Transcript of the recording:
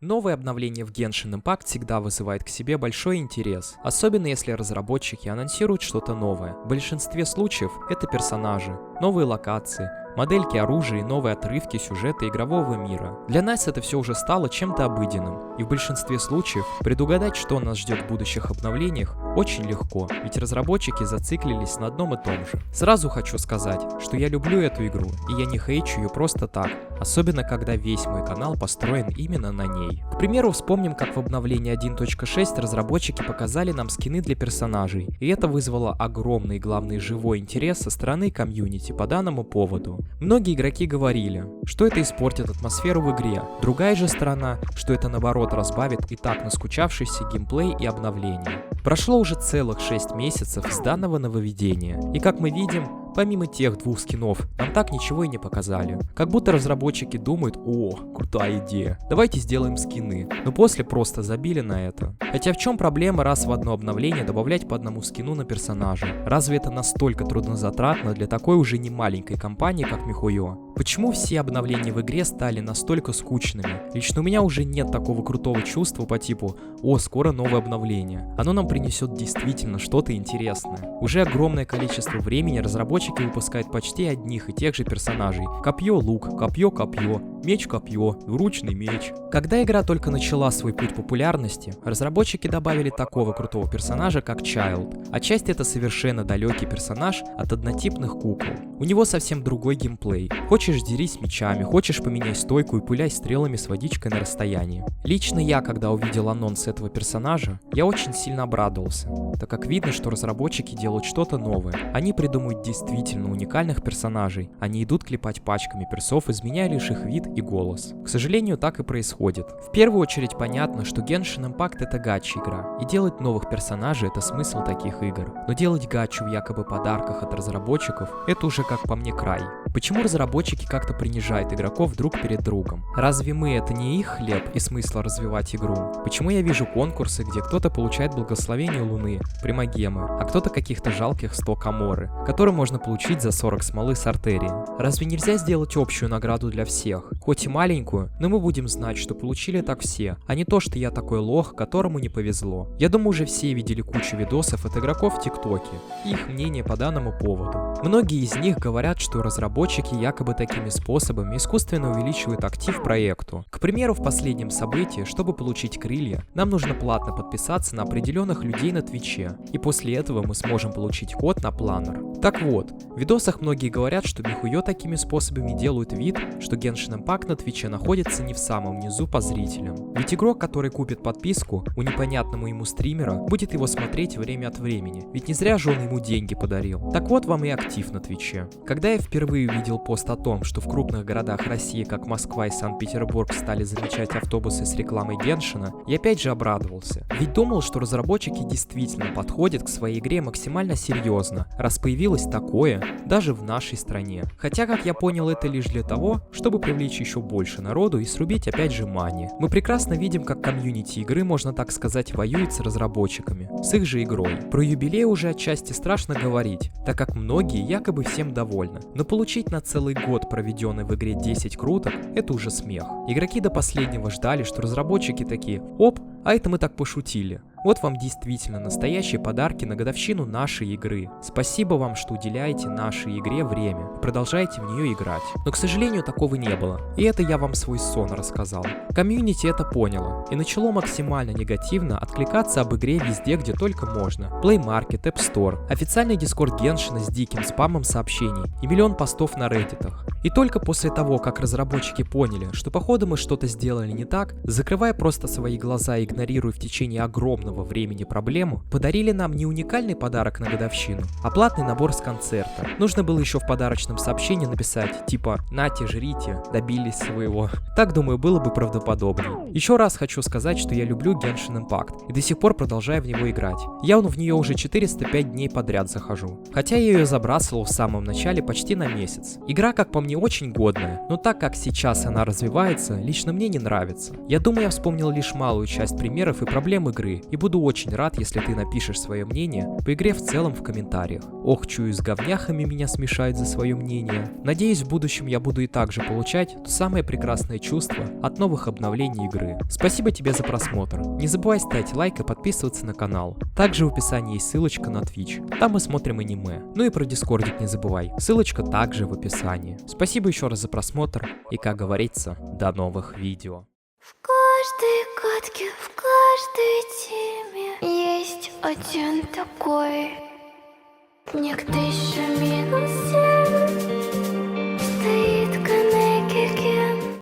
Новое обновление в Genshin Impact всегда вызывает к себе большой интерес, особенно если разработчики анонсируют что-то новое. В большинстве случаев это персонажи, новые локации, модельки оружия и новые отрывки сюжета игрового мира. Для нас это все уже стало чем-то обыденным, и в большинстве случаев предугадать, что нас ждет в будущих обновлениях, очень легко, ведь разработчики зациклились на одном и том же. Сразу хочу сказать, что я люблю эту игру, и я не хейчу ее просто так, особенно когда весь мой канал построен именно на ней. К примеру, вспомним, как в обновлении 1.6 разработчики показали нам скины для персонажей, и это вызвало огромный и главный живой интерес со стороны комьюнити по данному поводу. Многие игроки говорили, что это испортит атмосферу в игре, другая же сторона, что это наоборот разбавит и так наскучавшийся геймплей и обновление. Прошло уже целых 6 месяцев с данного нововведения, и как мы видим, помимо тех двух скинов, нам так ничего и не показали. Как будто разработчики думают: о, крутая идея, давайте сделаем скины, но после просто забили на это. Хотя в чем проблема раз в одно обновление добавлять по одному скину на персонажа? Разве это настолько труднозатратно для такой уже не маленькой компании, как MiHoYo? Почему все обновления в игре стали настолько скучными? Лично у меня уже нет такого крутого чувства по типу: о, скоро новое обновление. Оно нам принесет действительно что-то интересное. Уже огромное количество времени разработчики выпускают почти одних и тех же персонажей. Копье, лук, копье, копье, меч, копье, двуручный меч. Когда игра только начала свой путь популярности, разработчики добавили такого крутого персонажа, как Чайлд. Отчасти это совершенно далекий персонаж от однотипных кукол. У него совсем другой геймплей. Хочешь — дерись мечами, хочешь — поменяй стойку и пуляй стрелами с водичкой на расстоянии. Лично я, когда увидел анонс этого персонажа, я очень сильно обрадовался, так как видно, что разработчики делают что-то новое. Они придумывают действительно уникальных персонажей, они идут клепать пачками персов, изменяя лишь их вид и голос. К сожалению, так и происходит. В первую очередь понятно, что Genshin Impact это гача игра, и делать новых персонажей это смысл таких игр. Но делать гачу в якобы подарках от разработчиков это уже, как по мне, край. Почему разработчики как-то принижают игроков друг перед другом? Разве мы это не их хлеб и смысл развивать игру? Почему я вижу конкурсы, где кто-то получает благословение Луны, примагемы, а кто-то каких-то жалких 100 каморы, которые можно получить за 40 смолы с артерии? Разве нельзя сделать общую награду для всех? Хоть и маленькую, но мы будем знать, что получили так все, а не то, что я такой лох, которому не повезло. Я думаю, уже все видели кучу видосов от игроков в ТикТоке и их мнение по данному поводу. Многие из них говорят, что разработчики якобы такими способами искусственно увеличивают актив проекту. К примеру, в последнем событии, чтобы получить крылья, нам нужно платно подписаться на определенных людей на Твиче, и после этого мы сможем получить код на планер. Так вот, в видосах многие говорят, что MiHoYo такими способами делают вид, что Genshin Impact на Твиче находится не в самом низу по зрителям. Ведь игрок, который купит подписку у непонятному ему стримера, будет его смотреть время от времени, ведь не зря же он ему деньги подарил. Так вот вам и актив на Твиче. Когда я впервые увидел пост о том, что в крупных городах России, как Москва и Санкт-Петербург, стали замечать автобусы с рекламой Геншина, я опять же обрадовался. Ведь думал, что разработчики действительно подходят к своей игре максимально серьезно, раз появилось такое даже в нашей стране. Хотя, как я понял, это лишь для того, чтобы привлечь еще больше народу и срубить опять же мани. Мы прекрасно видим, как комьюнити игры, можно так сказать, воюет с разработчиками, с их же игрой. Про юбилей уже отчасти страшно говорить, так как многие якобы всем довольны. Но получить на целый год, проведенный в игре, 10 круток, это уже смех. Игроки до последнего ждали, что разработчики такие: оп, а это мы так пошутили. Вот вам действительно настоящие подарки на годовщину нашей игры. Спасибо вам, что уделяете нашей игре время и продолжаете в нее играть. Но, к сожалению, такого не было. И это я вам свой сон рассказал. Комьюнити это поняло и начало максимально негативно откликаться об игре везде, где только можно. Play Market, App Store, официальный Discord Genshin с диким спамом сообщений и миллион постов на Reddit'ах. И только после того, как разработчики поняли, что походу мы что-то сделали не так, закрывая просто свои глаза и игнорируя в течение огромного времени проблему, подарили нам не уникальный подарок на годовщину, а платный набор с концерта. Нужно было еще в подарочном сообщении написать типа: «Нате, жрите, добились своего». Так, думаю, было бы правдоподобнее. Еще раз хочу сказать, что я люблю Genshin Impact и до сих пор продолжаю в него играть. Я в нее уже 405 дней подряд захожу, хотя я ее забрасывал в самом начале почти на месяц. Игра, как по мне, не очень годная, но так как сейчас она развивается, лично мне не нравится. Я думаю, я вспомнил лишь малую часть примеров и проблем игры, и буду очень рад, если ты напишешь свое мнение по игре в целом в комментариях. Ох, чую, с говняхами меня смешает за свое мнение. Надеюсь, в будущем я буду и также получать то самое прекрасное чувство от новых обновлений игры. Спасибо тебе за просмотр. Не забывай ставить лайк и подписываться на канал. Также в описании есть ссылочка на Twitch. Там мы смотрим аниме. Ну и про дискордик не забывай. Ссылочка также в описании. Спасибо еще раз за просмотр и, как говорится, до новых видео. В каждой катке, в каждой теме есть один такой. Некто еще минус 7.